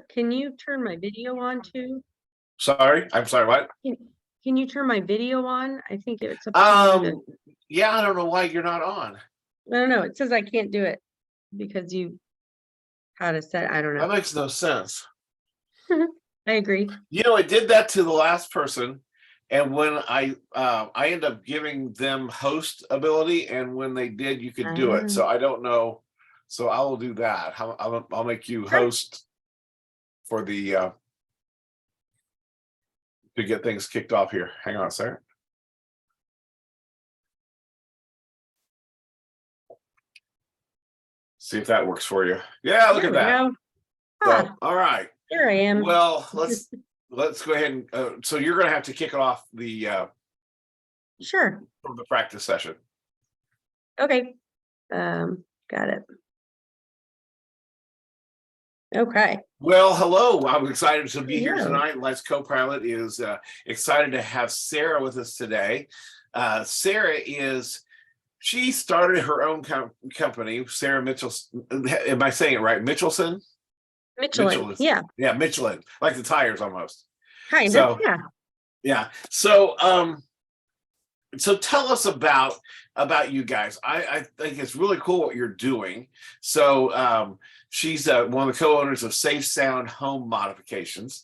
Can you turn my video on too? Sorry, I'm sorry, what? Can can you turn my video on? I think it's up to you to Um, yeah, I don't know why you're not on. I don't know, it says I can't do it because you had a set I don't That know. makes no sense. I agree. I did that to the last person, and when I end up giving them host ability, and when they did, you could do it. Ah, So I don't know. So I will do that. I'll make you sure. host for the to get things kicked off here. Hang on a second. See if that works for you. Yeah, look There at we that. go. So, Ah, all right. here I am. Well, let's go ahead and so you're going to have to kick off the Sure. from the practice session. Okay. Got it. Okay. Well, hello. I'm excited to be here Hello. tonight. Life's co-pilot is excited to have Sarah with us today. Sarah she started her own company, Sarah Mitchell. Am I saying it right? Mitchelson? Mitschelen. Mitchell. Yeah, Yeah, Mitchelen, like the tires almost. kind of. So Yeah. yeah. So tell us about you guys. I think it's really cool what you're doing. So she's one of the co-owners of Safe Sound Home Modifications.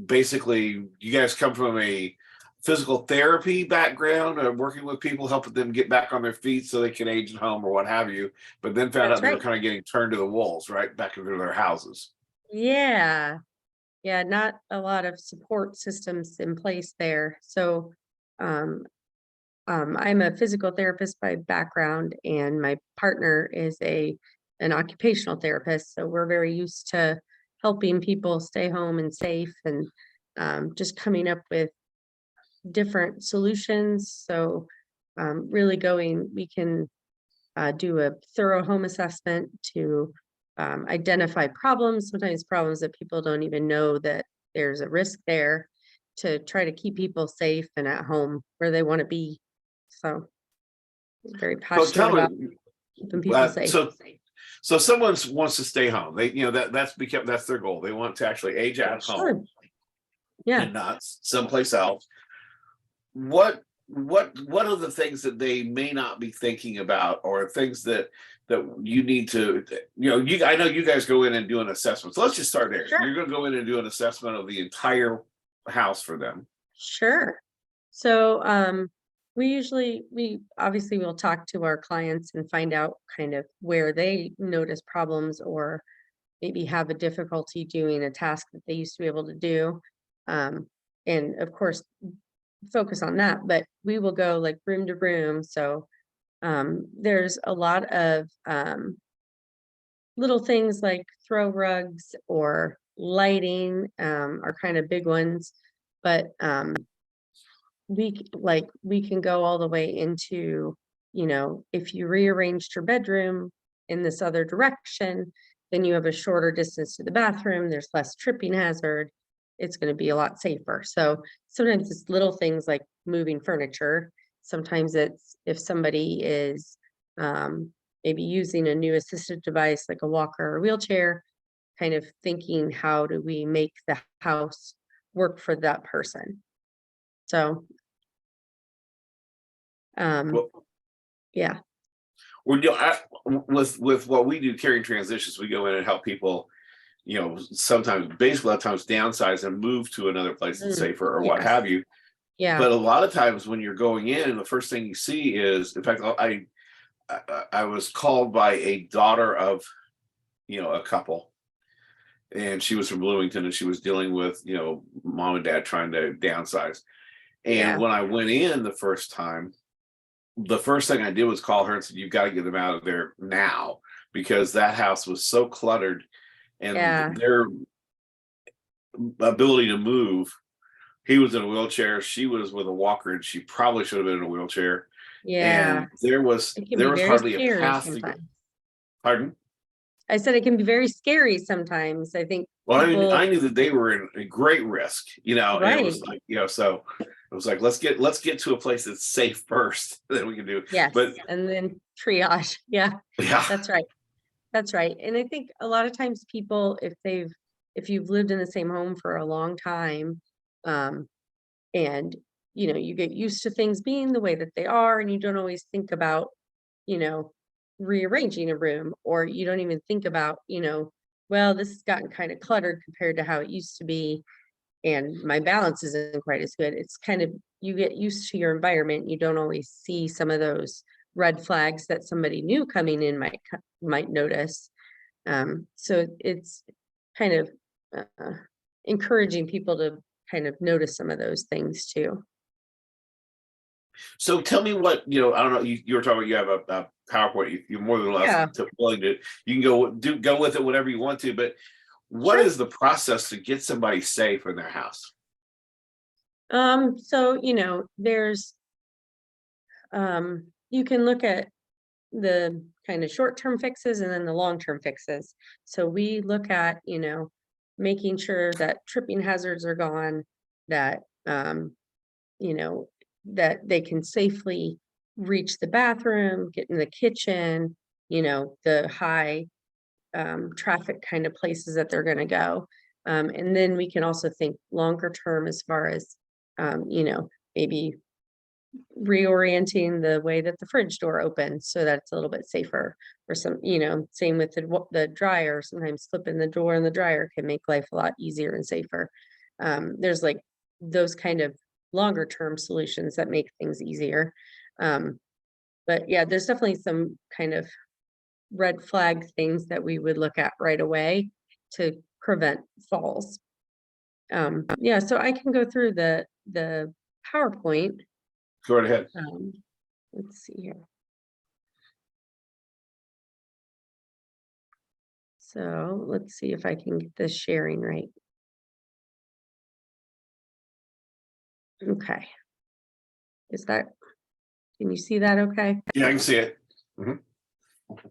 Basically, you guys come from a physical therapy background, working with people, helping them get back on their feet so they can age at home or what have you. But then found That's out they were right. kind of getting turned to the wolves, right, back into their houses. Yeah. Yeah, not a lot of support systems in place there. So, um, I'm a physical therapist by background, and my partner is an occupational therapist. So we're very used to helping people stay home and safe, and just coming up with different solutions. So, really we can do a thorough home assessment to identify problems, sometimes problems that people don't even know that there's a risk there, to try to keep people safe and at home where they want to be. So very So passionate tell about me, keeping people safe. so someone wants to stay home. They, that's their goal. They want to actually age at Sure. home Yeah. and not someplace else. What are the things that they may not be thinking about, or things that you need to, I know you guys go in and do an assessment. So let's just start there. Sure. You're going to go in and do an assessment of the entire house for them. Sure. So, we obviously will talk to our clients and find out kind of where they notice problems, or maybe have a difficulty doing a task that they used to be able to do. Um, and of course, focus on that, but we will go like room to room. So, there's a lot of, little things like throw rugs or lighting, are kind of big ones, but, we can go all the way into, if you rearranged your bedroom in this other direction, then you have a shorter distance to the bathroom, there's less tripping hazard, it's going to be a lot safer. So sometimes it's little things like moving furniture. Sometimes it's if somebody is, maybe using a new assistive device like a walker or wheelchair, kind of thinking, how do we make the house work for that person? So, Well, yeah, with what we do, carrying transitions, we go in and help people, sometimes, basically, a lot of times downsize and move to another place that's safer or what yes, have you. yeah, But a lot of times when you're going in, the first thing you see is, in fact, I was called by a daughter of, a couple, and she was from Bloomington, and she was dealing with, mom and dad trying to downsize. And yeah, when I went in the first time, the first thing I did was call her and said, "You've got to get them out of there now," because that house was so cluttered, and yeah, their ability to move. He was in a wheelchair. She was with a walker, and she probably should have been in a wheelchair. yeah. And there was It can be very hardly a scary path to go. sometimes. Pardon? I said it can be very scary sometimes. I think Well, people, I knew that they were in a great risk, and it was right? like, so it was like, let's get to a place that's safe first, then we can do. Yes, But and then triage. Yeah, yeah, that's right. That's right. And I think a lot of times people, if you've lived in the same home for a long time, um, and you get used to things being the way that they are, and you don't always think about, you know, rearranging a room, or you don't even think about, well, this has gotten kind of cluttered compared to how it used to be, and my balance isn't quite as good. It's kind of, you get used to your environment. You don't always see some of those red flags that somebody new coming in might notice. So it's kind of encouraging people to kind of notice some of those things too. So tell me what, I don't know, you were talking about you have a PowerPoint, you're more than less Yeah, willing to, you can go with it whatever you want to, but what sure. is the process to get somebody safe in their house? So there's you can look at the kind of short-term fixes and then the long-term fixes. So we look at, making sure that tripping hazards are gone, that you know, that they can safely reach the bathroom, get in the kitchen, the high traffic kind of places that they're going to go. And then we can also think longer term as far as, maybe reorienting the way that the fridge door opens so that it's a little bit safer, or same with the dryer. Sometimes flipping the door in the dryer can make life a lot easier and safer. There's like those kind of longer term solutions that make things easier. Um, but yeah, there's definitely some kind of red flag things that we would look at right away to prevent falls. Yeah, so I can go through the PowerPoint. Go right ahead. Um, let's see here. So let's see if I can get this sharing right. Okay. Can you see that okay? Yeah, I can see it. Mhm.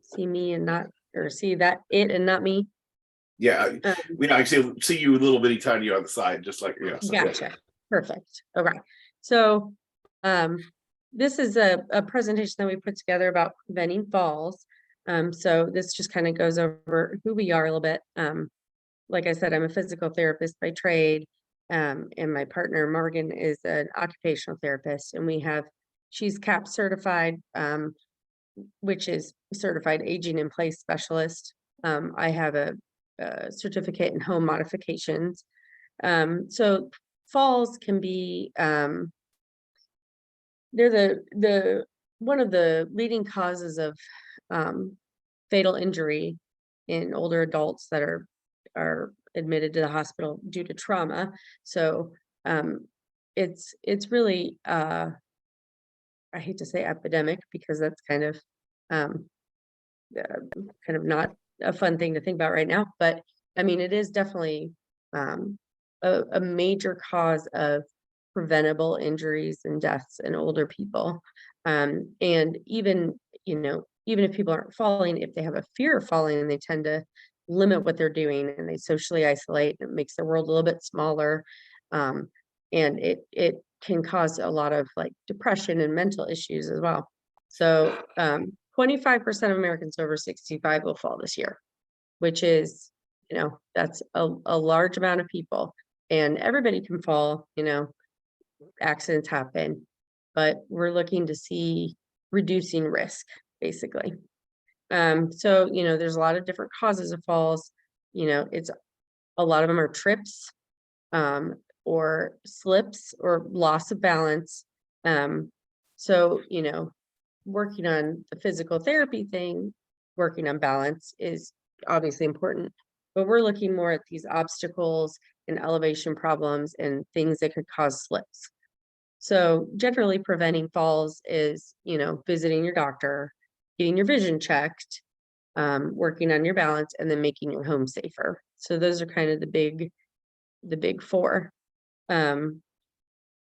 See me and not, or see that it and not me? Yeah, Um, I can see you a little bitty tiny on the side, just like, so, yeah. Gotcha. Perfect. Okay. So, this is a presentation that we put together about preventing falls. So this just kind of goes over who we are a little bit. Like I said, I'm a physical therapist by trade. And my partner, Morgan, is an occupational therapist, and she's CAP certified, which is certified aging in place specialist. I have a certificate in home modifications. So falls can be, they're the one of the leading causes of fatal injury in older adults that are admitted to the hospital due to trauma. So it's really I hate to say epidemic, because that's um, kind of not a fun thing to think about right now. But I mean, it is definitely um, a major cause of preventable injuries and deaths in older people. And even if people aren't falling, if they have a fear of falling, they tend to limit what they're doing, and they socially isolate. It makes their world a little bit smaller. Um, and it can cause a lot of like depression and mental issues as well. So 25% of Americans over 65 will fall this year, which is, that's a large amount of people. And everybody can fall, accidents happen, but we're looking to see reducing risk, basically. So, there's a lot of different causes of falls. It's a lot of them are trips, or slips, or loss of balance. So, working on the physical therapy thing, working on balance is obviously important, but we're looking more at these obstacles and elevation problems and things that could cause slips. So generally preventing falls is, visiting your doctor, getting your vision checked, working on your balance, and then making your home safer. So those are kind of the big four. Um,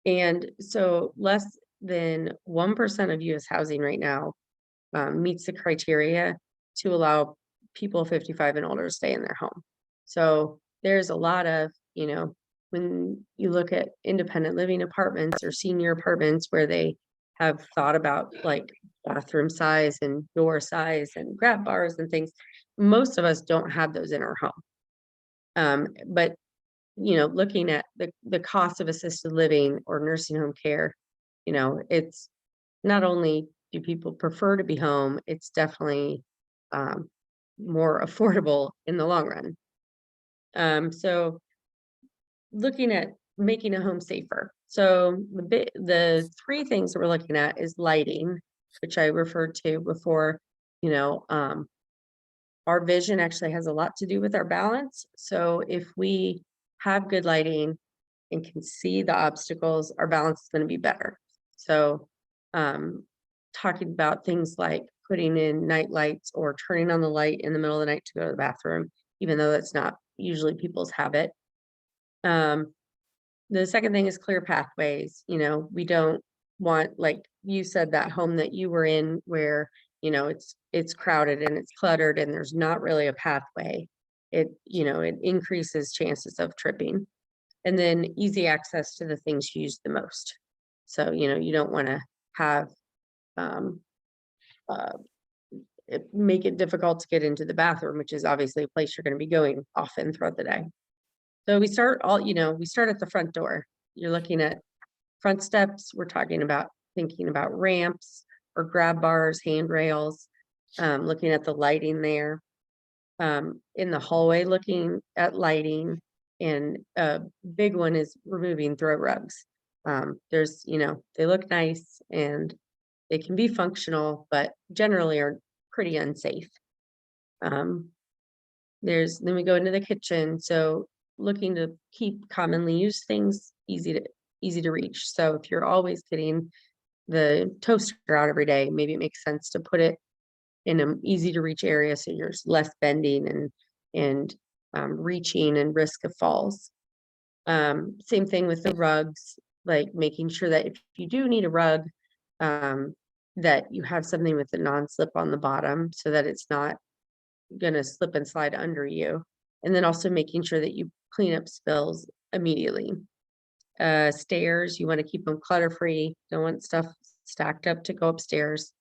and so less than 1% of US housing right now meets the criteria to allow people 55 and older to stay in their home. So there's a lot of, when you look at independent living apartments or senior apartments where they have thought about like bathroom size and door size and grab bars and things, most of us don't have those in our home. But looking at the cost of assisted living or nursing home care, it's not only do people prefer to be home, it's definitely more affordable in the long run. So looking at making a home safer. So the three things that we're looking at is lighting, which I referred to before. Our vision actually has a lot to do with our balance. So if we have good lighting and can see the obstacles, our balance is going to be better. So talking about things like putting in night lights or turning on the light in the middle of the night to go to the bathroom, even though that's not usually people's habit. The second thing is clear pathways. We don't want, like you said, that home that you were in where, it's crowded and it's cluttered and there's not really a pathway. It increases chances of tripping. And then easy access to the things you use the most. So, you don't want to have make it difficult to get into the bathroom, which is obviously a place you're going to be going often throughout the day. So we start at the front door. You're looking at front steps. We're thinking about ramps or grab bars, handrails, looking at the lighting there. In the hallway, looking at lighting, and a big one is removing throw rugs. There's, they look nice and they can be functional, but generally are pretty unsafe. Then we go into the kitchen. So looking to keep commonly used things easy to reach. So if you're always getting the toaster out every day, maybe it makes sense to put it in an easy to reach area so there's less bending and reaching and risk of falls. Same thing with the rugs, like making sure that if you do need a rug, that you have something with a non-slip on the bottom so that it's not gonna slip and slide under you. And then also making sure that you clean up spills immediately. Stairs, you want to keep them clutter free. Don't want stuff stacked up to go upstairs.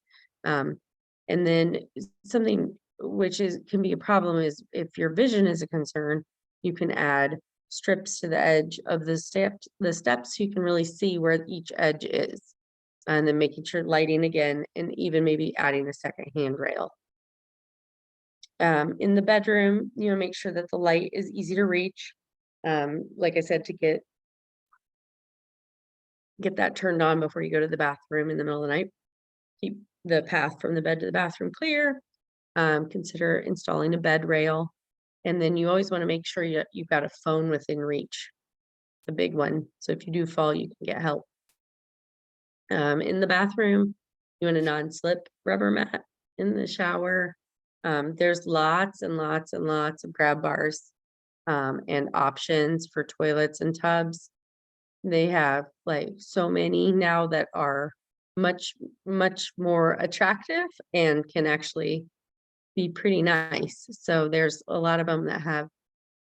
And then something which can be a problem is if your vision is a concern, you can add strips to the edge of the steps so you can really see where each edge is. And then making sure lighting again, and even maybe adding a second handrail. In the bedroom, make sure that the light is easy to reach. Like I said, to get that turned on before you go to the bathroom in the middle of the night. Keep the path from the bed to the bathroom clear. Consider installing a bed rail. And then you always want to make sure you've got a phone within reach, the big one. So if you do fall, you can get help. In the bathroom, you want a non-slip rubber mat. In the shower, there's lots and lots and lots of grab bars and options for toilets and tubs. They have like so many now that are much, much more attractive and can actually be pretty nice. So there's a lot of them that have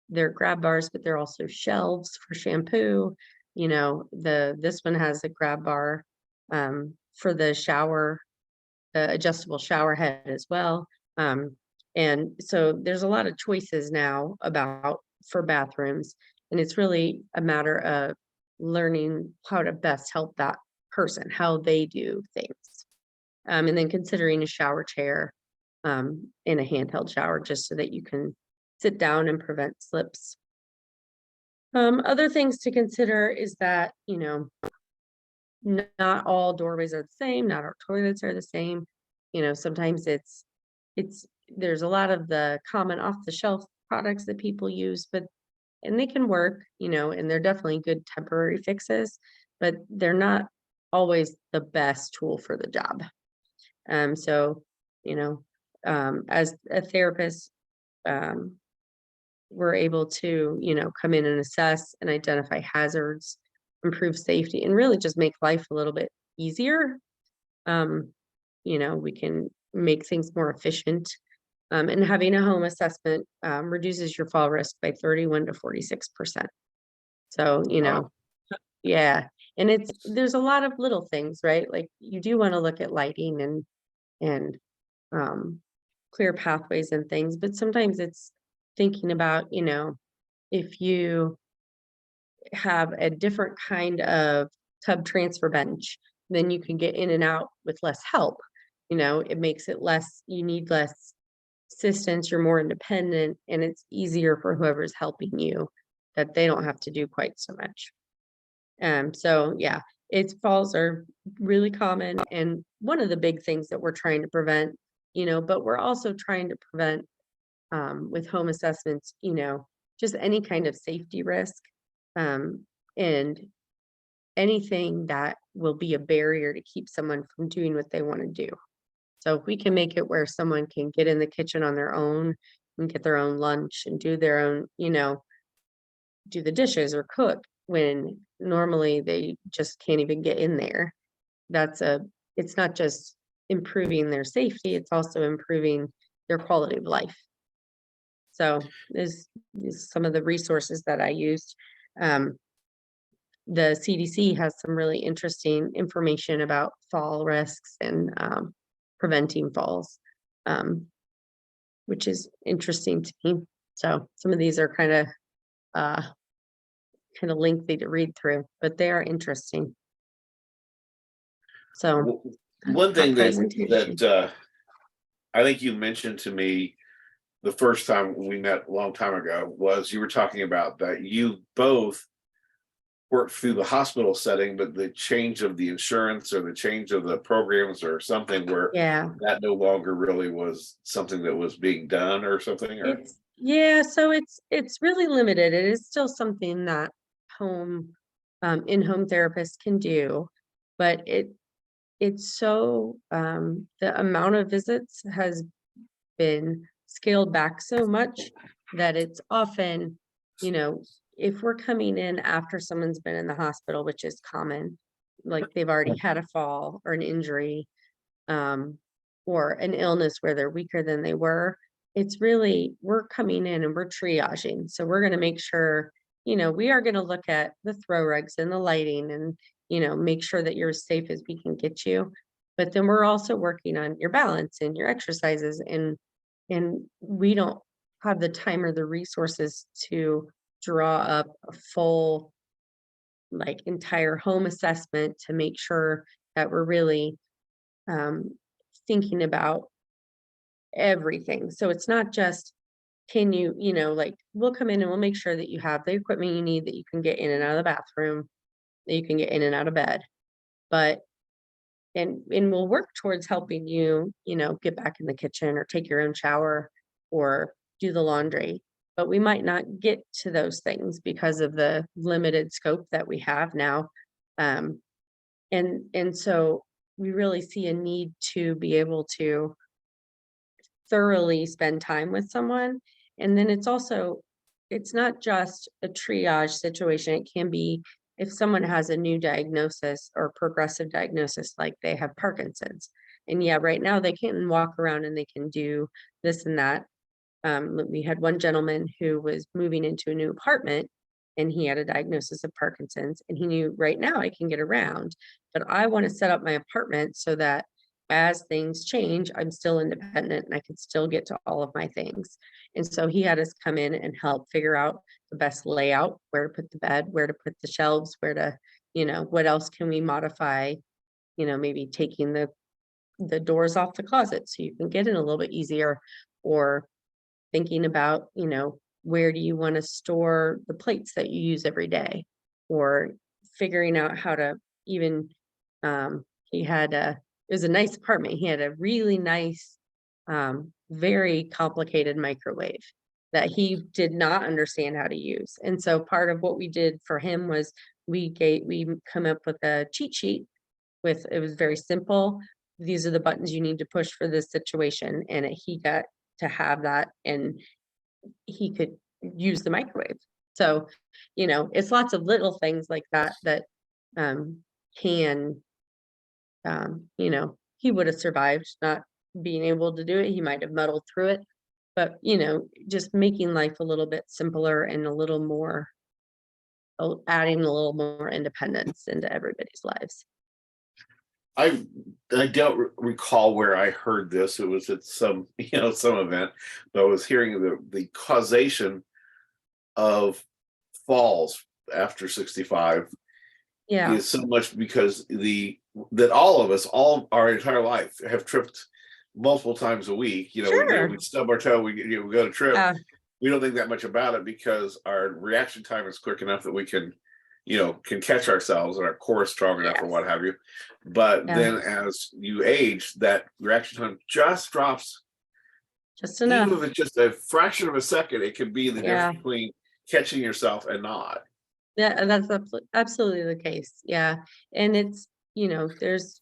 their grab bars, but they're also shelves for shampoo. This one has a grab bar for the shower, the adjustable shower head as well. And so there's a lot of choices now for bathrooms, and it's really a matter of learning how to best help that person, how they do things. And then considering a shower chair in a handheld shower, just so that you can sit down and prevent slips. Other things to consider is that, not all doorways are the same, not all toilets are the same. Sometimes there's a lot of the common off-the-shelf products that people use, and they can work, and they're definitely good temporary fixes, but they're not always the best tool for the job. So, as a therapist, we're able to, come in and assess and identify hazards, improve safety, and really just make life a little bit easier. We can make things more efficient. And having a home assessment reduces your fall risk by 31 to 46%. So, yeah. And there's a lot of little things, right? Like you do want to look at lighting and clear pathways and things, but sometimes it's thinking about, if you have a different kind of tub transfer bench, then you can get in and out with less help. It makes it less, you need less assistance, you're more independent, and it's easier for whoever's helping you that they don't have to do quite so much. So yeah, it's falls are really common, and one of the big things that we're trying to prevent, but we're also trying to prevent with home assessments, just any kind of safety risk, and anything that will be a barrier to keep someone from doing what they want to do. So if we can make it where someone can get in the kitchen on their own and get their own lunch and do their own, do the dishes or cook when normally they just can't even get in there. It's not just improving their safety, it's also improving their quality of life. So there's some of the resources that I used. The CDC has some really interesting information about fall risks and preventing falls, which is interesting to me. So some of these are kind of lengthy to read through, but they are interesting. So One thing presentation. that I think you mentioned to me the first time we met a long time ago was you were talking about that you both worked through the hospital setting, but the change of the insurance or the change of the programs or something where Yeah, that no longer really was something that was being done or something, or so it's really limited. It is still something that home in-home therapists can do, but it's so the amount of visits has been scaled back so much that it's often, if we're coming in after someone's been in the hospital, which is common, like they've already had a fall or an injury, um, or an illness where they're weaker than they were, it's really, we're coming in and we're triaging. So we're going to make sure, we are going to look at the throw rugs and the lighting and, make sure that you're as safe as we can get you. But then we're also working on your balance and your exercises, and we don't have the time or the resources to draw up a full, like, entire home assessment to make sure that we're really um, thinking about everything. So it's not just, can you, like, we'll come in and we'll make sure that you have the equipment you need, that you can get in and out of the bathroom, that you can get in and out of bed. But and we'll work towards helping you, get back in the kitchen or take your own shower or do the laundry. But we might not get to those things because of the limited scope that we have now. Um, and so we really see a need to be able to thoroughly spend time with someone. And then it's not just a triage situation. It can be if someone has a new diagnosis or progressive diagnosis, like they have Parkinson's. And yeah, right now they can walk around and they can do this and that. We had one gentleman who was moving into a new apartment and he had a diagnosis of Parkinson's, and he knew, right now I can get around, but I want to set up my apartment so that as things change, I'm still independent and I can still get to all of my things. And so he had us come in and help figure out the best layout, where to put the bed, where to put the shelves, where to, what else can we modify, maybe taking the doors off the closet so you can get in a little bit easier, or thinking about, where do you want to store the plates that you use every day, or figuring out how to even, he had it was a nice apartment. He had a really nice, very complicated microwave that he did not understand how to use. And so part of what we did for him was we come up with a cheat sheet with, it was very simple. These are the buttons you need to push for this situation. And he got to have that, and he could use the microwave. So, it's lots of little things like that that can, he would have survived not being able to do it. He might have muddled through it, but, just making life a little bit simpler and a little more, adding a little more independence into everybody's lives. I don't recall where I heard this. It was at some, some event, but I was hearing the causation of falls after 65 Yeah, is so much because that all of us, all our entire life, have tripped multiple times a week. We sure. stub our toe, we go to trip. Yeah, We don't think that much about it because our reaction time is quick enough that we can catch ourselves and our core is strong enough or what yes, have you. But yeah, then as you age, that reaction time just drops. just Even enough. if it's just a fraction of a second, it can be the Yeah, difference between catching yourself and not. yeah, and that's absolutely the case. Yeah, and it's, there's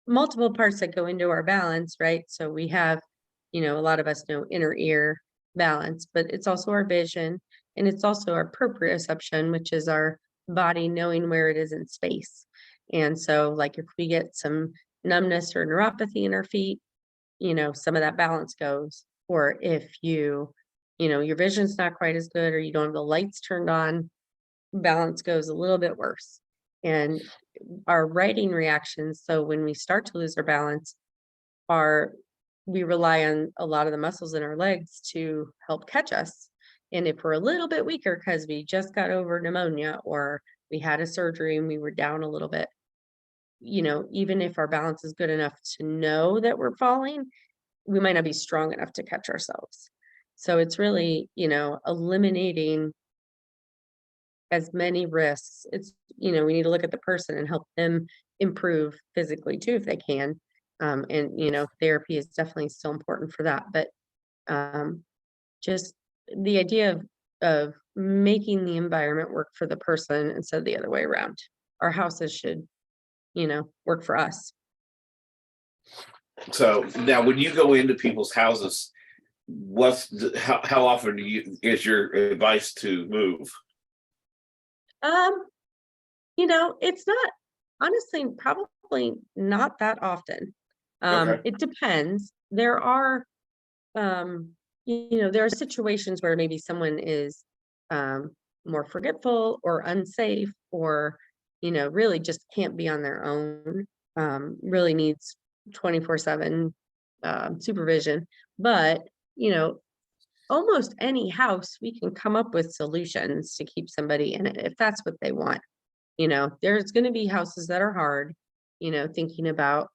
multiple parts that go into our balance, right? So we have, a lot of us know inner ear balance, but it's also our vision, and it's also our proprioception, which is our body knowing where it is in space. And so, like, if we get some numbness or neuropathy in our feet, some of that balance goes. Or if your vision's not quite as good, or you don't have the lights turned on, balance goes a little bit worse. And our writing reactions, so when we start to lose our balance, are we rely on a lot of the muscles in our legs to help catch us. And if we're a little bit weaker because we just got over pneumonia, or we had a surgery and we were down a little bit, even if our balance is good enough to know that we're falling, we might not be strong enough to catch ourselves. So it's really, eliminating as many risks. It's, we need to look at the person and help them improve physically too, if they can. And, therapy is definitely still important for that. But just the idea of making the environment work for the person instead of the other way around. Our houses should, work for us. So now, when you go into people's houses, how often is your advice to move? Um, it's not, honestly, probably not that often. Okay. It depends. There are situations where maybe someone is um more forgetful or unsafe, or really just can't be on their own, really needs 24/7 supervision. But you know almost any house, we can come up with solutions to keep somebody in it if that's what they want. There's going to be houses that are hard, thinking about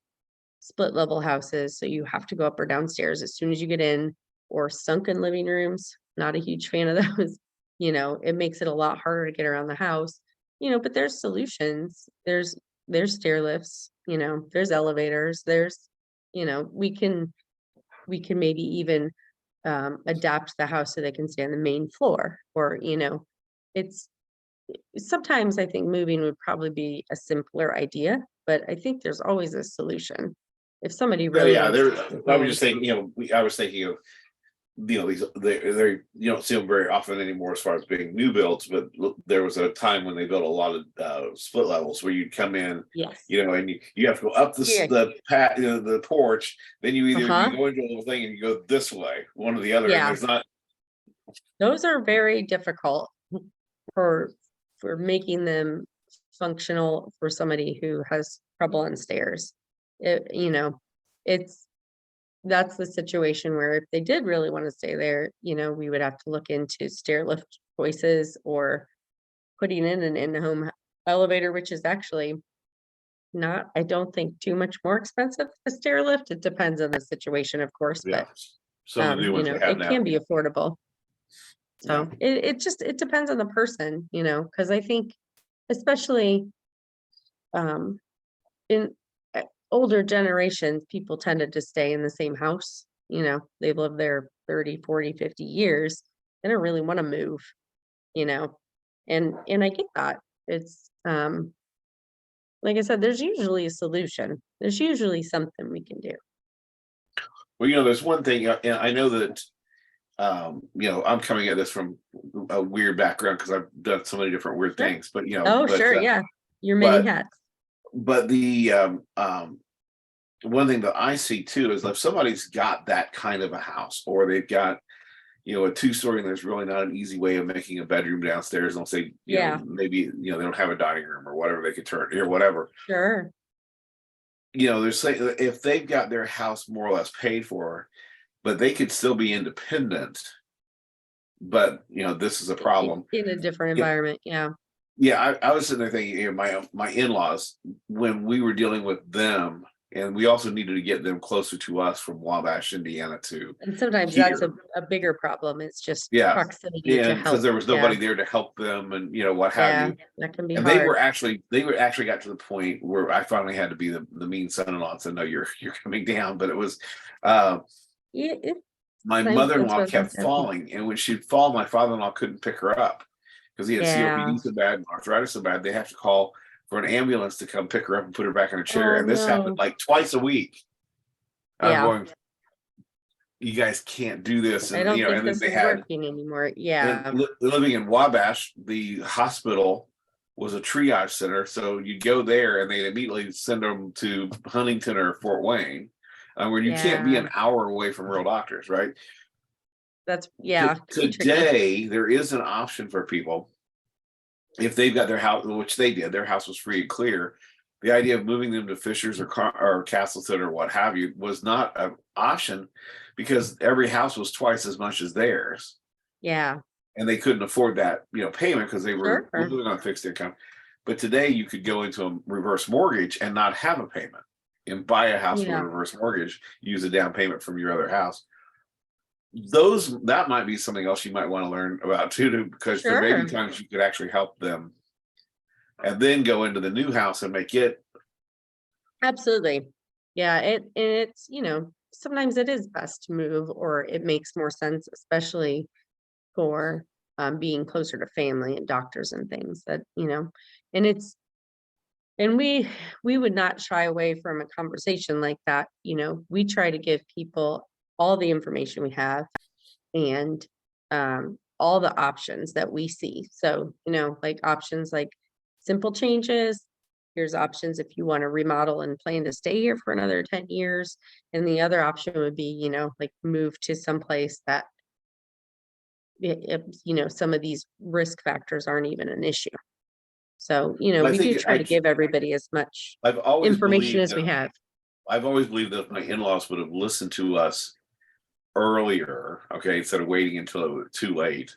split level houses. So you have to go up or downstairs as soon as you get in, or sunken living rooms. Not a huge fan of those. It makes it a lot harder to get around the house, but there's solutions. There's stair lifts, there's elevators, we can maybe even adapt the house so they can stay on the main floor. Or it's sometimes I think moving would probably be a simpler idea, but I think there's always a solution if somebody Yeah, really yeah. wants There. to I was home. just thinking. I was thinking of these. They you don't see them very often anymore as far as being new builds. But there was a time when they built a lot of split levels where you'd come in, Yes. and you have to go up Yeah. the porch. Then you Uh-huh. go into a little thing and you go this way, one or the other, and Yeah. there's not. Those are very difficult for making them functional for somebody who has trouble on stairs. It's that's the situation where if they did really want to stay there, we would have to look into stair lift choices, or putting in an in-home elevator, which is actually not, I don't think, too much more expensive than a stair lift. It depends on the situation, of course, Yeah, but some of the new ones they have it now. can be affordable. Yeah. So it depends on the person, because I think especially um in older generations, people tended to stay in the same house. They've lived there 30, 40, 50 years. They don't really want to move, you know. And I get that. It's like I said, there's usually a solution. There's usually something we can do. Well, there's one thing, and I know that I'm coming at this from a weird background because I've done so many different weird Sure. things, but Oh, sure, yeah. Your many but hats. but the one thing that I see too is if somebody's got that kind of a house, or they've got a two-story and there's really not an easy way of making a bedroom downstairs, and they'll say Yeah, maybe they don't have a dining room or whatever they could turn or whatever. sure. they're saying if they've got their house more or less paid for, but they could still be independent. But this is a problem. In a different Yeah, environment, yeah. yeah. I was sitting there thinking, my in-laws, when we were dealing with them, and we also needed to get them closer to us from Wabash, Indiana, to And sometimes that's here. a bigger problem. It's just Yeah, proximity to and because help. there was Yeah, nobody there to help them, and what have yeah, you. that can be And hard. they were actually got to the point where I finally had to be the mean son-in-law and said, no, you're coming down. But it was, uh, Yeah, my that's mother-in-law what I was kept gonna say. falling, and when she'd fall, my father-in-law couldn't pick her up because he had Yeah. COPD so bad and arthritis so bad. They have to call for an ambulance to come pick her up and put her back in a chair. Oh, And this happened no. like twice a week. I'm Yeah. going, you guys can't do this, I and don't think and then this they is had, working anymore. and Yeah. living in Wabash, the hospital was a triage center, so you'd go there and they'd immediately send them to Huntington or Fort Wayne, where you can't be Yeah. an hour away from real doctors, right? Yeah, can be tricky. Today, there is an option for people if they've got their house, which they did, their house was free and clear. The idea of moving them to Fishers or Castleton or what have you was not an option because every house was twice as much as theirs, Yeah. and they couldn't afford that payment because they were Sure. living on fixed income. But today, you could go into a reverse mortgage and not have a payment, and buy a house with a Yeah. reverse mortgage, use a down payment from your other house. That might be something else you might want to learn about too, because there may be Sure. times you could actually help them and then go into the new house and make it. Absolutely. Yeah, it's, sometimes it is best to move, or it makes more sense, especially for being closer to family and doctors and things and it's and we would not shy away from a conversation like that. We try to give people all the information we have, and all the options that we see. So, like options like simple changes. Here's options if you want to remodel and plan to stay here for another 10 years. And the other option would be, like move to some place that, some of these risk factors aren't even an issue. So, I we do think try to give everybody as much I've always information believed as that we have. if my in-laws would have listened to us earlier, okay, instead of waiting until it was too late,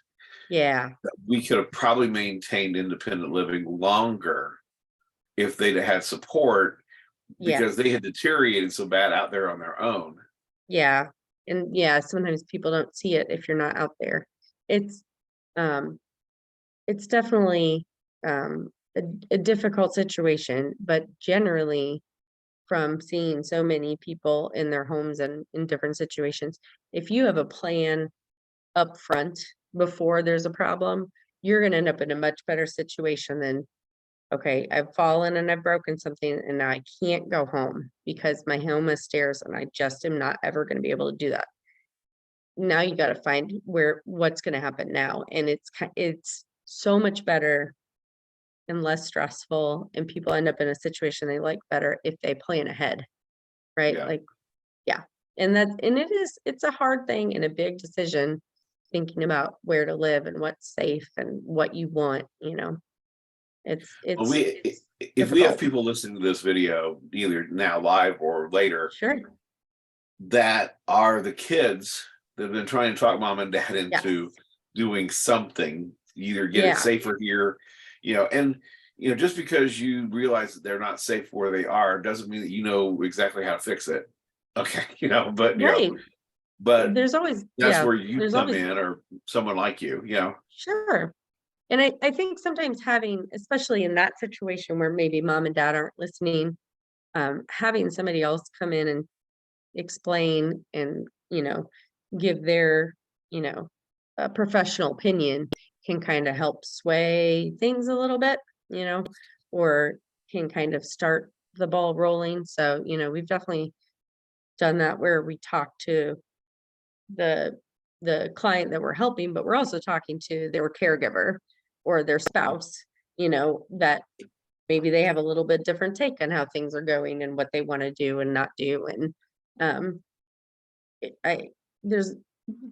Yeah. we could have probably maintained independent living longer if they'd have had support Yeah. because they had deteriorated so bad out there on their own. Yeah. And yeah, sometimes people don't see it if you're not out there. It's um it's definitely um a difficult situation, but generally from seeing so many people in their homes and in different situations, if you have a plan up front before there's a problem, you're gonna end up in a much better situation than, okay, I've fallen and I've broken something and now I can't go home because my home is stairs and I just am not ever gonna be able to do that. Now you gotta find what's gonna happen now, and it's so much better and less stressful, and people end up in a situation they like better if they plan ahead, right? Yeah. Like, yeah. It's a hard thing and a big decision, thinking about where to live and what's safe and what you want, It's Well, it's if we have difficult. people listening to this video, either now live or later, Sure. that are the kids that have been trying to talk mom and dad into Yes. doing something, either get it Yeah. safer here, and just because you realize that they're not safe where they are doesn't mean that you know exactly how to fix it. Okay, but Right. but There's always that's yeah, where you there's come always in, or someone like you. sure. And I think sometimes having, especially in that situation where maybe mom and dad aren't listening, having somebody else come in and explain and, give their, you know, professional opinion can kind of help sway things a little bit, you know, or can kind of start the ball rolling. So, we've definitely done that where we talk to the the client that we're helping, but we're also talking to their caregiver or their spouse, that maybe they have a little bit different take on how things are going and what they want to do and not do. And um I there's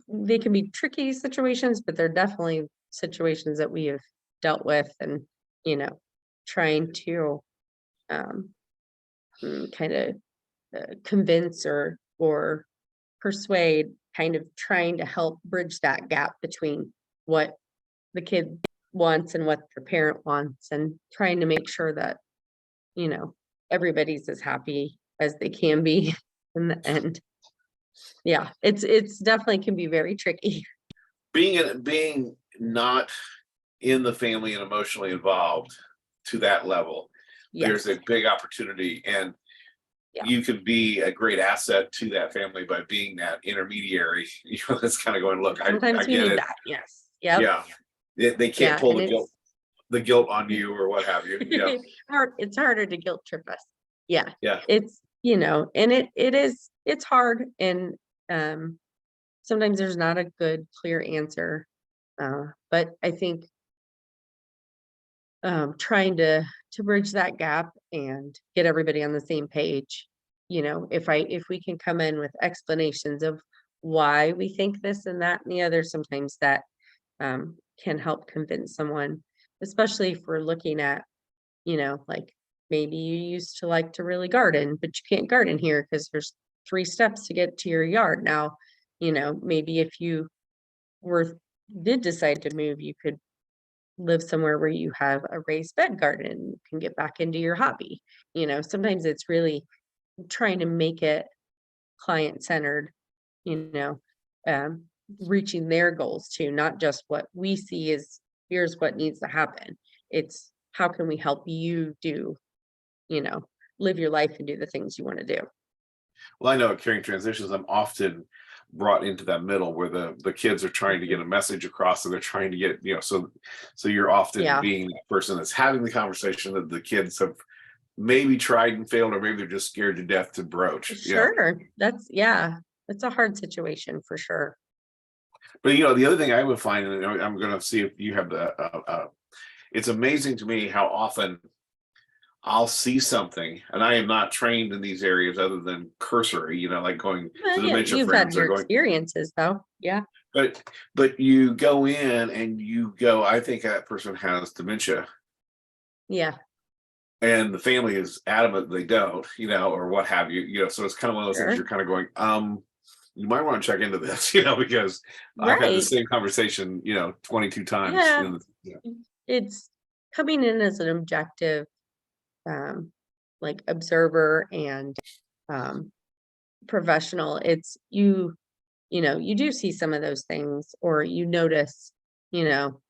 they can be tricky situations, but they're definitely situations that we have dealt with and, you know, trying to um kind of convince or persuade, kind of trying to help bridge that gap between what the kid wants and what their parent wants, and trying to make sure that, everybody's as happy as they can be in the end. Yeah, it's definitely can be very tricky. Being not in the family and emotionally involved to that level, there's Yes. a big opportunity, and Yeah. you could be a great asset to that family by being that intermediary. That's kind of going, look, I Sometimes we get need it. that. Yes. Yep. Yeah, they can't Yeah, pull and the guilt on you or what have you. Yeah, it's harder to guilt trip us. Yeah. yeah. It's, and it's hard, and um sometimes there's not a good clear answer. But I think trying to bridge that gap and get everybody on the same page. If we can come in with explanations of why we think this and that and the other, sometimes that can help convince someone, especially if we're looking at, like, maybe you used to like to really garden, but you can't garden here because there's 3 steps to get to your yard now. Maybe if you were did decide to move, you could live somewhere where you have a raised bed garden, you can get back into your hobby. Sometimes it's really trying to make it client centered, you know, um, reaching their goals too, not just what we see is here's what needs to happen. It's how can we help you do, you know, live your life and do the things you want to do. Well, I know at Caring Transitions, I'm often brought into that middle where the kids are trying to Mhm. get a message across, and they're trying to get, so you're often Yeah, being that person that's having the conversation that the kids have maybe tried and failed, or maybe they're just scared to death to broach. sure. That's a hard situation for sure. But the other thing I would find, and I'm going to see if you have it's amazing to me how often I'll see something, and I am not trained in these areas other than cursory, like going to Yeah, dementia you've had friends or your going, experiences though. Yeah, but you go in and you go, I think that person has dementia, yeah, and the family is adamant they don't, or what have you, so it's kind of one of those things sure. you're kind of going, you might want to check into this, because I've had the Right. same conversation, 22 times Yeah. in the. It's coming in as an objective, um, like observer and um, professional. It's you do see some of those things, or you notice, you know,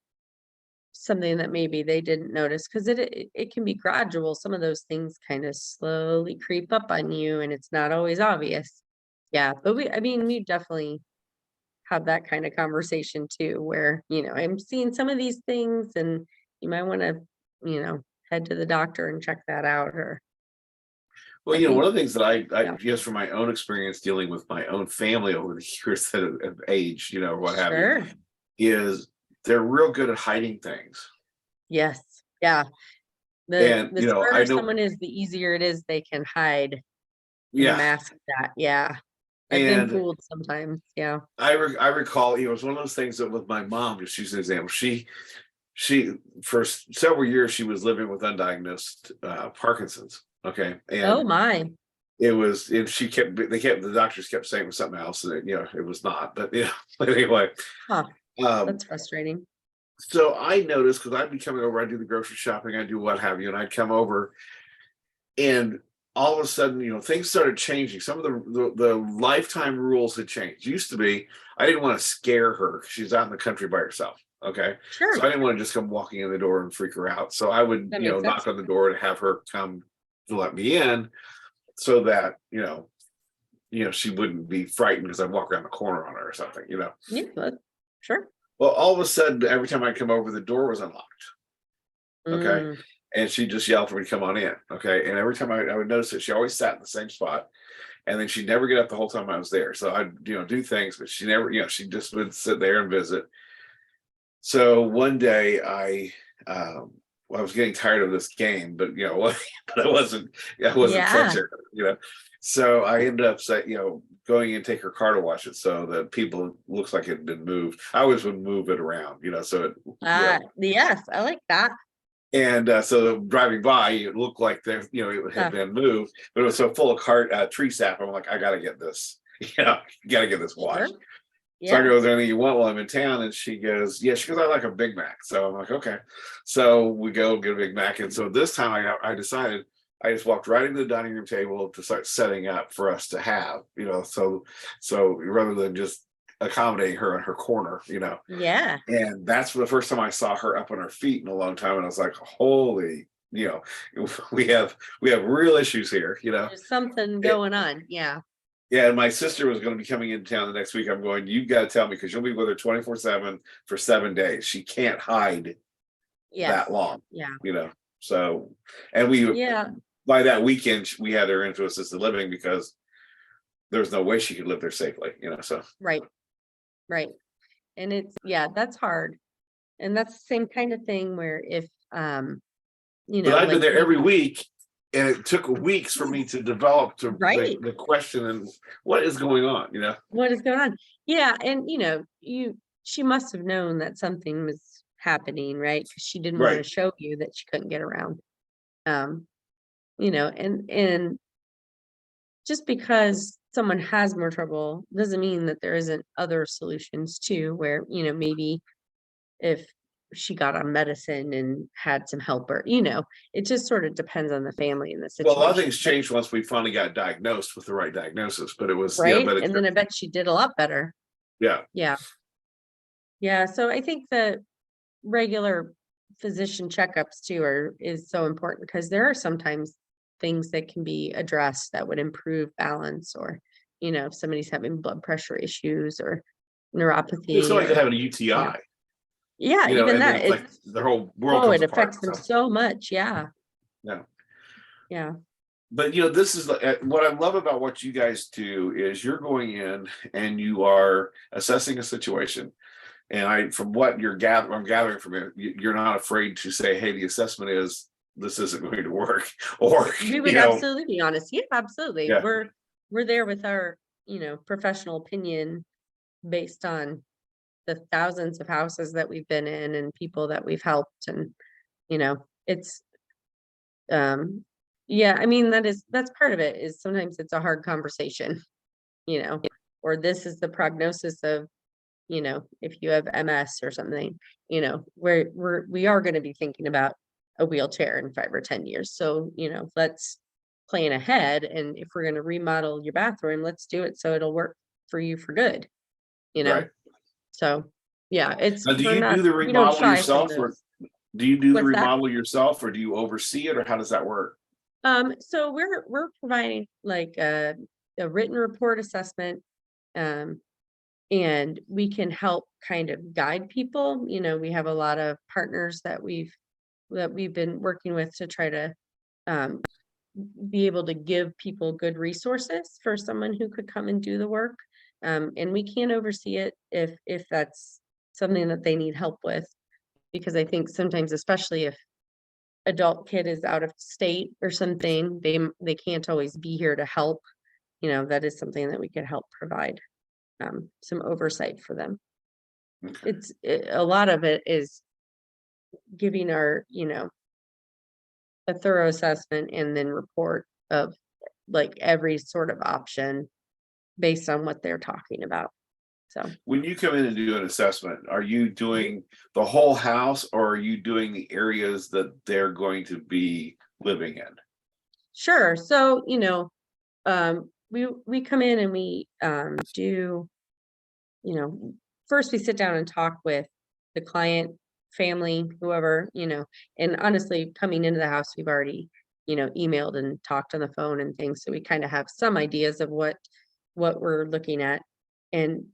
something that maybe they didn't notice because it can be gradual. Some of those things kind of slowly creep up on you, and it's not always obvious. Yeah, but I mean, we definitely have that kind of conversation too, where, I'm seeing some of these things and you might want to, head to the doctor and check that out. Or Well, I one think, of the things that I yeah, just from my own experience dealing with my own family over the years that have aged, or what have you, sure. is they're real good at hiding things. Yes. Yeah. The And, the I smarter know, someone is, the easier it is they can hide and yeah. mask that. Yeah. I've been And fooled sometimes. Yeah. I recall, it was one of those things that with my mom, just use an example. She for several years she was living with undiagnosed Parkinson's. Okay. Oh And my. it was, and the doctors kept saying it was something else, and it was not. But but anyway. Huh. Um, That's frustrating. So I noticed, because I'd be coming over, I do the grocery shopping, I do what have you, and I'd come over, and all of a sudden, things started changing. Some of the lifetime rules had changed. Used to be, I didn't want to scare her because she's out in the country by herself. Okay, so I Sure. didn't want to just come walking in the door and freak her out. So I would, That makes sense. knock on the door and have her come to let me in, so that she wouldn't be frightened because I walk around the corner on her or something. Yeah. Sure. Well, all of a sudden, every time I come over, the door was unlocked. Okay. Mm, And she just yelled for me to come on in. Okay. And every time I would notice it, she always sat in the same spot. And then she'd never get up the whole time I was there. So I'd, do things, but she never, she just would sit there and visit. So one day I was getting tired of this game, but but I wasn't yeah. catching her, So I ended up going and take her car to wash it, so that people looks like it had been moved. I always would move it around, so it, Yes. I like that. And so driving by, it looked like there, it had been moved, but it was so full of tree sap. I'm like, I gotta get this, gotta get this Sure. washed. So I Yeah. go, is there anything you want while I'm in town? And she goes, yeah. She goes, I like a Big Mac. So I'm like, okay. So we go get a Big Mac. And so this time I decided I just walked right into the dining room table to start setting up for us to have, so rather than just accommodating her in her corner, Yeah. and that's the first time I saw her up on her feet in a long time. And I was like, holy, we have real issues here, There's something going on. Yeah. Yeah, and my sister was going to be coming into town the next week. I'm going, you've got to tell me because you'll be with her 24/7 for 7 days. She can't hide Yes. that long, Yeah. So, and we, Yeah. by that weekend, we had her into assisted living because there's no way she could live there safely, so. Right. Right. And that's hard. And that's the same kind of thing where if, But I've been like there every week, and it took weeks for me to develop right. the question and what is going on, What is going on? Yeah. And, she must have known that something was happening, right? Because she didn't want to Right. show you that she couldn't get around. Um, and just because someone has more trouble doesn't mean that there isn't other solutions too, where, maybe if she got on medicine and had some help or, it just sort of depends on the family and the Well, a lot of situation. things changed once we finally got diagnosed with the right diagnosis, but it was, Right. but it, And then I bet she did a lot better. yeah. Yeah. Yeah. So I think the regular physician checkups too is so important because there are sometimes things that can be addressed that would improve balance or, if somebody's having blood pressure issues or It's neuropathy like or, having a UTI, yeah, even and then that it's like the whole world oh, comes it affects apart. them So, so much. Yeah. yeah. Yeah. But this is what I love about what you guys do is you're going in and you are assessing a situation. And from what I'm gathering from it, you're not afraid to say, hey, the assessment is this isn't going to work. Or, We would absolutely be honest. Yeah, absolutely. yeah, We're there with our, professional opinion based on the thousands of houses that we've been in and people that we've helped. And, it's, um, yeah, I mean, that's part of it is sometimes it's a hard conversation, you know, or this is the prognosis of, if you have MS or something, we are going to be thinking about a wheelchair in 5 or 10 years. So, let's plan ahead. And if we're going to remodel your bathroom, let's do it so it'll work for you for good, you know? right. So yeah, Now, we don't shy from those. do you do the What's that? remodel yourself, or do you oversee it, or how does that work? So we're providing like a written report assessment, um, and we can help kind of guide people. We have a lot of partners that we've been working with to try to um, be able to give people good resources for someone who could come and do the work. And we can oversee it if that's something that they need help with, because I think sometimes, especially if adult kid is out of state or something, they can't always be here to help. That is something that we could help provide some oversight for them. Okay. A lot of it is giving our, a thorough assessment and then report of like every sort of option based on what they're talking about. So When you come in and do an assessment, are you doing the whole house, or are you doing the areas that they're going to be living in? sure. So, we come in and we do, first we sit down and talk with the client, family, whoever, and honestly, coming into the house, we've already, emailed and talked on the phone and things. So we kind of have some ideas of what we're looking at. And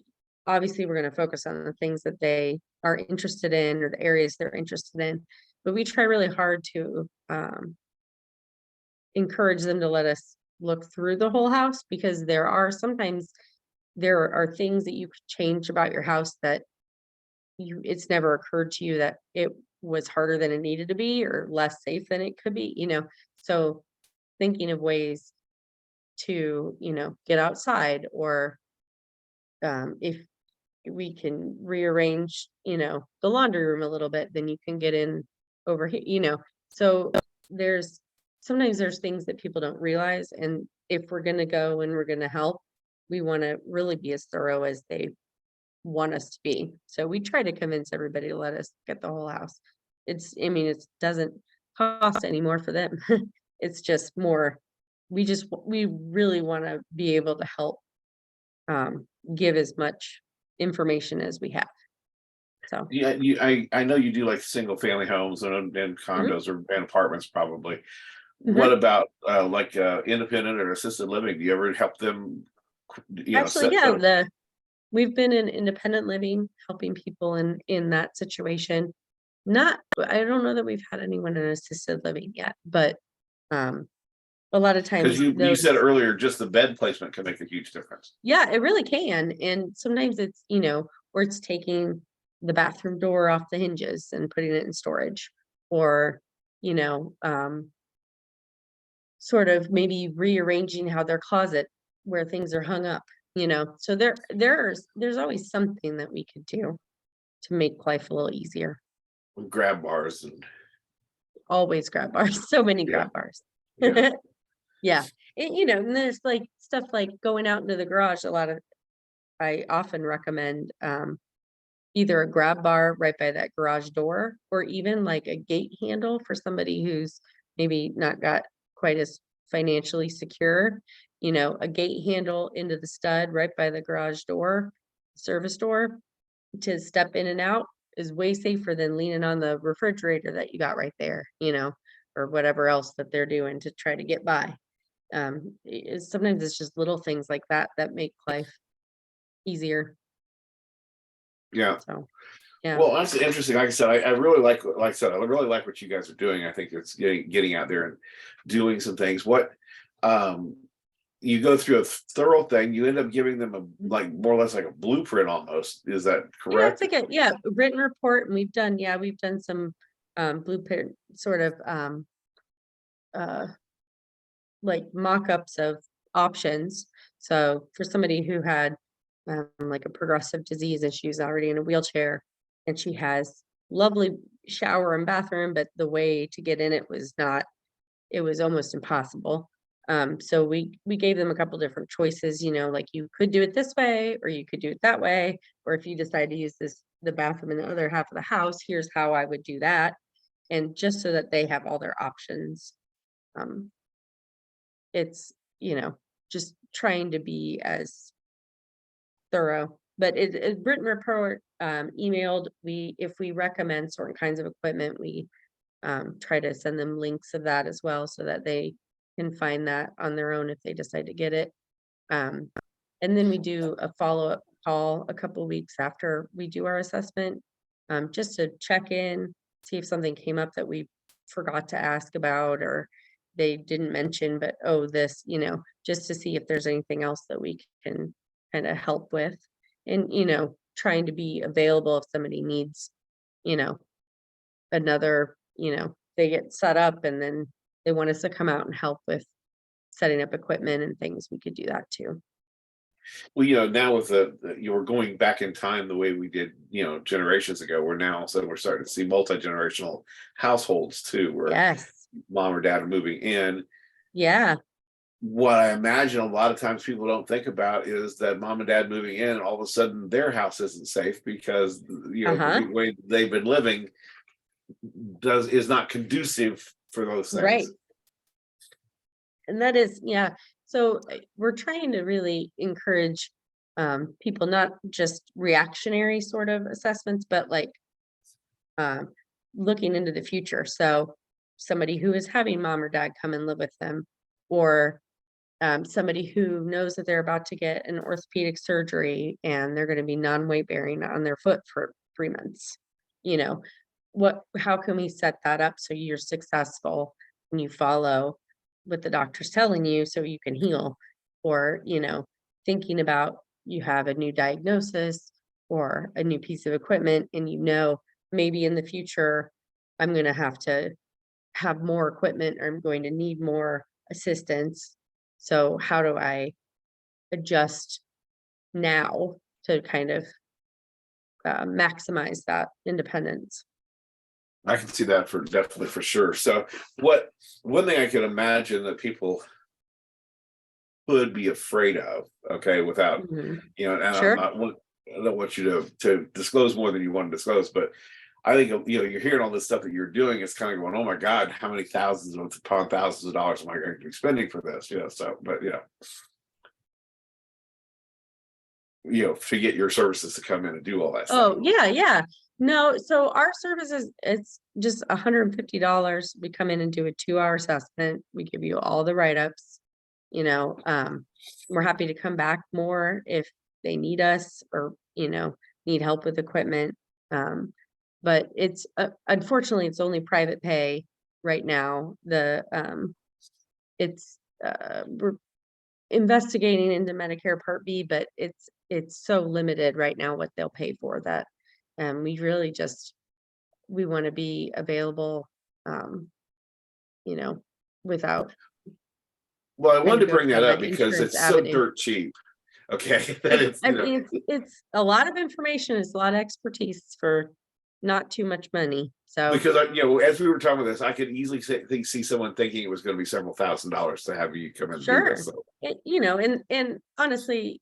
obviously we're going to focus on the things that they are interested in or the areas they're interested in. But we try really hard to encourage them to let us look through the whole house, because there are things that you could change about your house that it's never occurred to you that it was harder than it needed to be or less safe than it could be. So thinking of ways to, get outside, or if we can rearrange, the laundry room a little bit, then you can get in over here, so sometimes there's things that people don't realize. And if we're going to go and we're going to help, we want to really be as thorough as they want us to be. So we try to convince everybody to let us get the whole house. It doesn't cost any more for them. It's just more, we really want to be able to help give as much information as we have. So Yeah, I know you do like single family homes and mhm, condos and apartments probably. What mhm. about like independent or assisted living? Do you ever help them, Actually, set yeah, the we've been in independent living, helping people in that situation. I don't know that we've had anyone in assisted living yet, but um, a lot of because times you said those, earlier just the bed placement can make a huge difference. yeah, it really can. And sometimes it's, where it's taking the bathroom door off the hinges and putting it in storage, or, you know, um, sort of maybe rearranging how their closet where things are hung up, so there's always something that we could do to make life a little easier. Grab bars and Always grab bars, so many yeah, grab bars. yeah. Yeah. And there's like stuff like going out into the garage. I often recommend either a grab bar right by that garage door, or even like a gate handle for somebody who's maybe not got quite as financially secure. A gate handle into the stud right by the garage door, service door, to step in and out is way safer than leaning on the refrigerator that you got right there, or whatever else that they're doing to try to get by. Sometimes it's just little things like that that make life easier. Yeah. So, yeah. Well, that's interesting. Like I said, I really like I said, I really like what you guys are doing. I think it's getting out there and doing some things. What um you go through a thorough thing, you end up giving them a Mhm. like more or less like a blueprint almost. Is that Yeah, it's correct? like a written report, and we've done some blueprint sort of uh like mock-ups of options. So for somebody who had like a progressive disease and she's already in a wheelchair, and she has lovely shower and bathroom, but the way to get in it was not, it was almost impossible. So we gave them a couple different choices, like you could do it this way, or you could do it that way, or if you decide to use the bathroom in the other half of the house, here's how I would do that. And just so that they have all their options. Um, it's, just trying to be as thorough. But written report, emailed, if we recommend certain kinds of equipment, we try to send them links of that as well, so that they can find that on their own if they decide to get it. Um, and then we do a follow-up call a couple weeks after we do our assessment, just to check in, see if something came up that we forgot to ask about, or they didn't mention, but oh, this, just to see if there's anything else that we can kind of help with. And, trying to be available if somebody needs, you know, another, they get set up and then they want us to come out and help with setting up equipment and things, we could do that too. Well, now with you were going back in time the way we did, generations ago. We're now so we're starting to see multi-generational households too, where Yes. mom or dad are moving in. Yeah. What I imagine a lot of times people don't think about is that mom and dad moving in, and all of a sudden their house isn't safe because Uh-huh. the way they've been living is not conducive for those Right. things. And that is, yeah. So we're trying to really encourage people, not just reactionary sort of assessments, but like um, looking into the future. So somebody who is having mom or dad come and live with them, or somebody who knows that they're about to get an orthopedic surgery and they're going to be non-weight bearing on their foot for 3 months. You know, how can we set that up so you're successful and you follow what the doctor's telling you so you can heal? Or, thinking about, you have a new diagnosis or a new piece of equipment, and maybe in the future I'm going to have more equipment, or I'm going to need more assistance. So how do I adjust now to kind of maximize that independence? I can see that for definitely for sure. So one thing I can imagine that people could be afraid of, okay, without, Mhm. and I'm Sure. not I don't want you to disclose more than you want to disclose, but I think you're hearing all this stuff that you're doing. It's kind of going, oh my God, how many thousands upon thousands of dollars am I going to be spending for this? So but to get your services to come in and do all that stuff. Oh, yeah, yeah. No, so our services, it's just $150. We come in and do a 2-hour assessment. We give you all the write-ups. We're happy to come back more if they need us or, need help with equipment. But it's unfortunately it's only private pay right now. It's we're investigating into Medicare Part B, but it's so limited right now what they'll pay for that. We really just we want to be available, um, you know, without Well, I trying wanted to to go bring that down up the because insurance it's so avenue. dirt cheap. Okay, that it's I mean, it's a lot of information, it's a lot of expertise for not too much money. So because as we were talking about this, I could easily see someone thinking it was going to be several $1,000s to have you come in and do this. sure, So and honestly,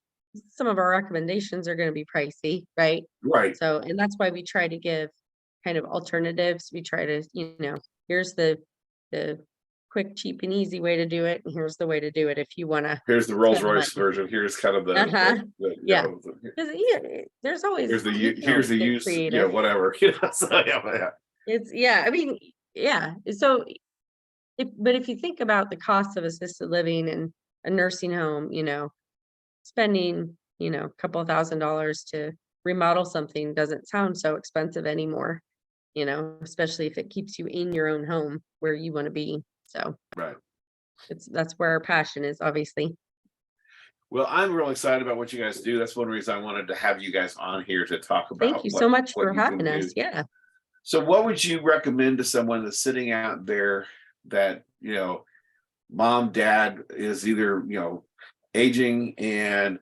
some of our recommendations are going to be pricey, right? right, So, and that's why we try to give kind of alternatives. We try to, here's the quick, cheap, and easy way to do it, and here's the way to do it if you want to here's the Rolls spend the Royce money. version. Here's kind of Uh-huh. Yeah. Because there's always you can here's always the get use, creative. whatever. So yeah. It's yeah. I mean, yeah. So if you think about the cost of assisted living and a nursing home, spending, a couple of $1,000s to remodel something doesn't sound so expensive anymore, especially if it keeps you in your own home where you want to be. So Right. that's where our passion is, obviously. Well, I'm really excited about what you guys do. That's one reason I wanted to have you guys on here to talk Thank about you so what much for you can having do. us. Yeah. So, what would you recommend to someone that's sitting out there that mom, dad is either aging and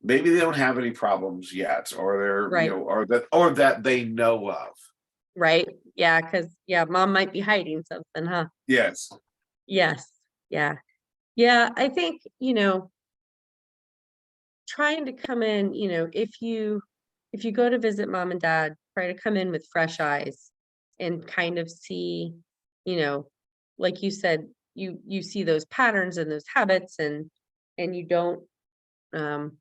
maybe they don't have any problems yet, or they're Right. or that they know of? Right. Yeah. Cause yeah, mom might be hiding something, huh? Yes. Yes. Yeah. Yeah. I think, trying to come in, if you go to visit mom and dad, try to come in with fresh eyes and kind of see, you know, like you said, you see those patterns and those habits and you don't um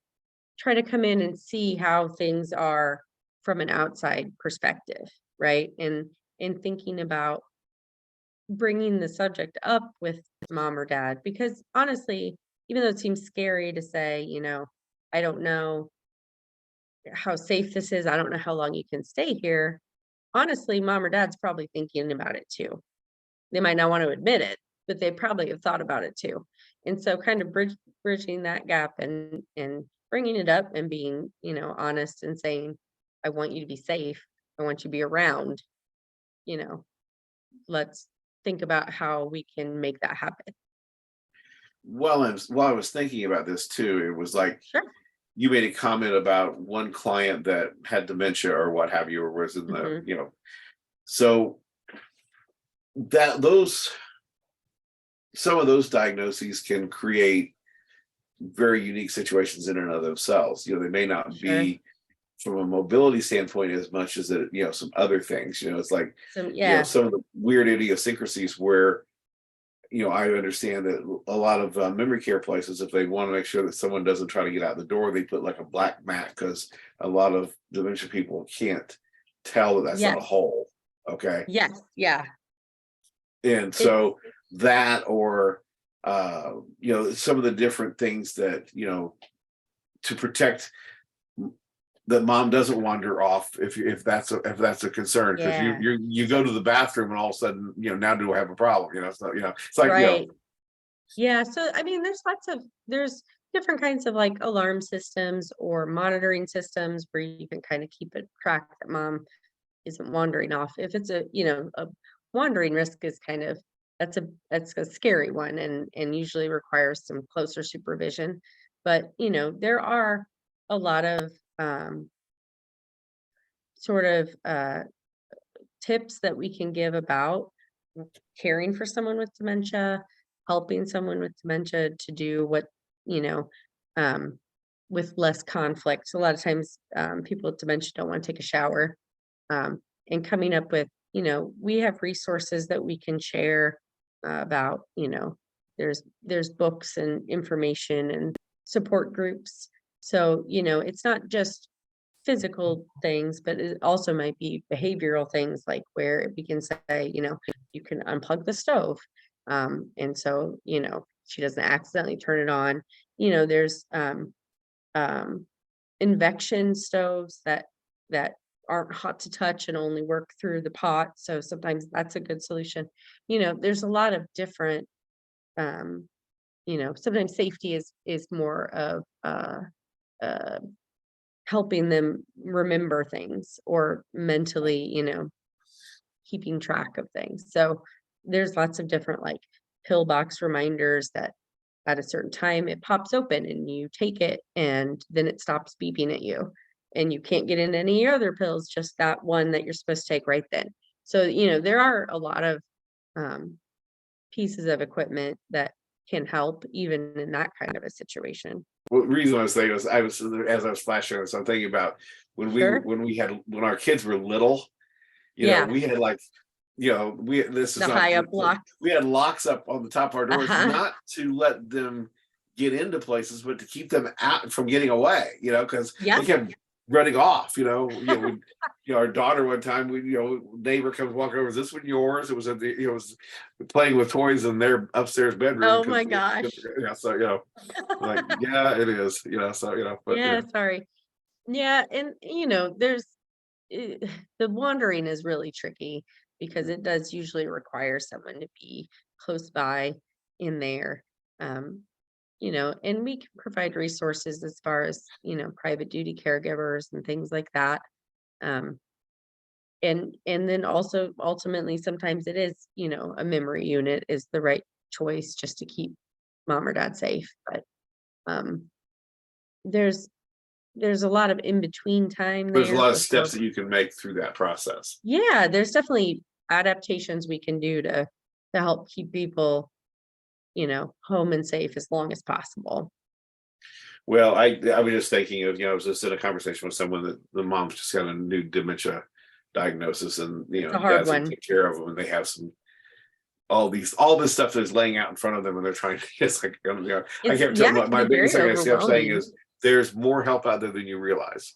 try to come in and see how things are from an outside perspective, right? And thinking about bringing the subject up with mom or dad because honestly, even though it seems scary to say, I don't know how safe this is. I don't know how long you can stay here. Honestly, mom or dad's probably thinking about it too. They might not want to admit it, but they probably have thought about it too. And so kind of bridging that gap and bringing it up and being, honest and saying, I want you to be safe. I want you to be around, you know, let's think about how we can make that happen. Well, while I was thinking about this too, it was like Sure. you made a comment about one client that had dementia or what have you, or was in the, Hmm. so that those some of those diagnoses can create very unique situations in and of themselves. They may not Sure. be from a mobility standpoint as much as it, some other things. It's like, So yeah. some of the weird idiosyncrasies where, I understand that a lot of memory care places, if they want to make sure that someone doesn't try to get out the door, they put like a black mat because a lot of dementia people can't tell that that's not a Yes. hole. Okay. Yes. Yeah. And It's so that, or, some of the different things that, to protect that mom doesn't wander off if that's a concern, because yeah. you go to the bathroom and all of a sudden now do I have a problem, so it's like Right. Yeah, so I mean, there's different kinds of like alarm systems or monitoring systems where you can kind of keep it track that mom isn't wandering off. If it's a wandering risk is kind of that's a scary one and usually requires some closer supervision. But there are a lot of um sort of tips that we can give about caring for someone with dementia, helping someone with dementia to do what, you know, with less conflict. So a lot of times, people with dementia don't want to take a shower. And coming up with, we have resources that we can share about, there's books and information and support groups. So, it's not just physical things, but it also might be behavioral things, like where we can say, you can unplug the stove. And so, she doesn't accidentally turn it on. There's um, induction stoves that aren't hot to touch and only work through the pot. So sometimes that's a good solution. There's a lot of different, sometimes safety is more of uh, helping them remember things or mentally, keeping track of things. So there's lots of different like pillbox reminders that at a certain time it pops open and you take it and then it stops beeping at you and you can't get in any other pills, just that one that you're supposed to take right then. So, there are a lot of pieces of equipment that can help even in that kind of a situation. Well, the reason I was saying was as I was flashing this, I'm thinking about Sure. when our kids were little, Yeah. we had like, this is The not, high up lock. we had locks up on the top of our doors, Uh-huh. not to let them get into places, but to keep them out from getting away, because Yeah. they kept running off, our daughter one time, neighbor comes walking over, is this one yours? It was at the, it was playing with toys in their upstairs bedroom. Oh my gosh. Yeah, so like, yeah, it is, so but Yeah, sorry. Yeah, and there's the wandering is really tricky because it does usually require someone to be close by in there. Um, and we can provide resources as far as, private duty caregivers and things like that. Um, and then also ultimately sometimes it is, a memory unit is the right choice just to keep mom or dad safe. But um there's there's a lot of in between time there's a there lot of before. steps that you can make through that process. Yeah, there's definitely adaptations we can do to help keep people, home and safe as long as possible. Well, I was just thinking of, I was just in a conversation with someone that the mom's just got a new dementia diagnosis, and It's a hard dad's gonna one. take care of them, and they have all this stuff that's laying out in front of them, and they're trying to, it's like, I kept Yeah, telling it can my be very biggest thing I kept saying overwhelming. is there's more help out there than you realize.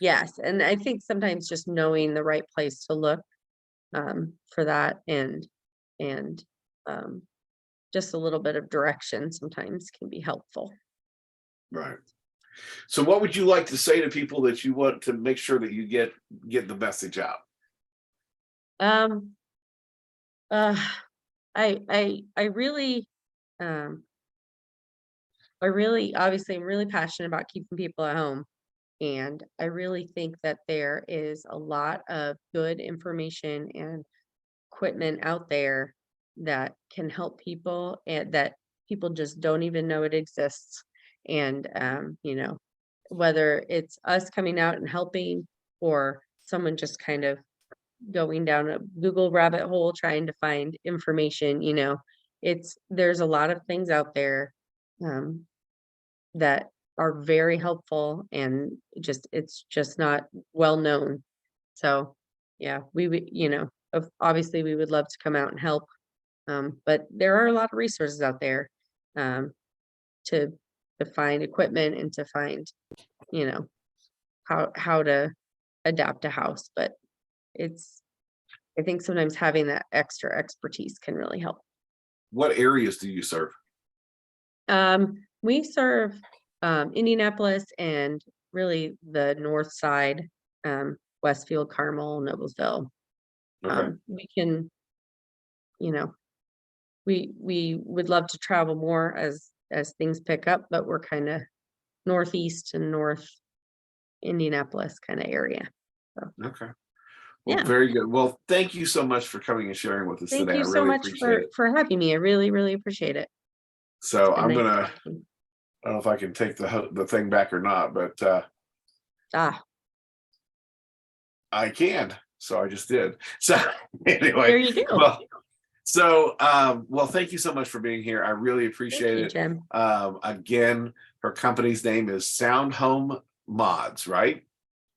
Yes, and I think sometimes just knowing the right place to look for that and um just a little bit of direction sometimes can be helpful. Right. So what would you like to say to people that you want to make sure that you get the message out? Um uh I really um obviously I'm really passionate about keeping people at home. And I really think that there is a lot of good information and equipment out there that can help people and that people just don't even know it exists. And, whether it's us coming out and helping or someone just kind of going down a Google rabbit hole trying to find information, there's a lot of things out there um, that are very helpful and it's just not well known. So, yeah, we would, obviously we would love to come out and help. But there are a lot of resources out there um, to to find equipment and to find, you know, how to adapt a house. But it's I think sometimes having that extra expertise can really help. What areas do you serve? We serve Indianapolis and really the north side, Westfield, Carmel, Noblesville. Okay. We can, you know, we would love to travel more as things pick up, but we're kind of northeast and north Indianapolis kind of area. So Okay. Well, yeah. very good. Well, thank you so much for coming and sharing with us Thank today. I you so really much appreciate it. for having me. I really, really appreciate it. It's So been I'm nice gonna, talking. I don't know if I can take the thing back or not, but Ah, I can. So I just did. So anyway, There you go. Well, thank you so much for being here. I really appreciate you, it. Jim. Again, her company's name is Sound Home Mods, right?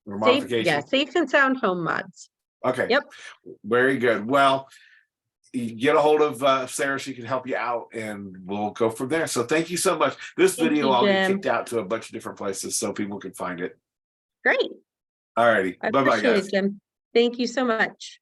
Or Safe, yeah, modifications. safe and sound home mods. Okay. Yep. Very good. Well, you get a hold of Sarah, she can help you out, and we'll go from there. So thank you so much. This Thank video you, I'll get Jim. kicked out to a bunch of different places so people can find it. Great. All righty. I Bye-bye, appreciate guys. it, Jim. Thank you so much.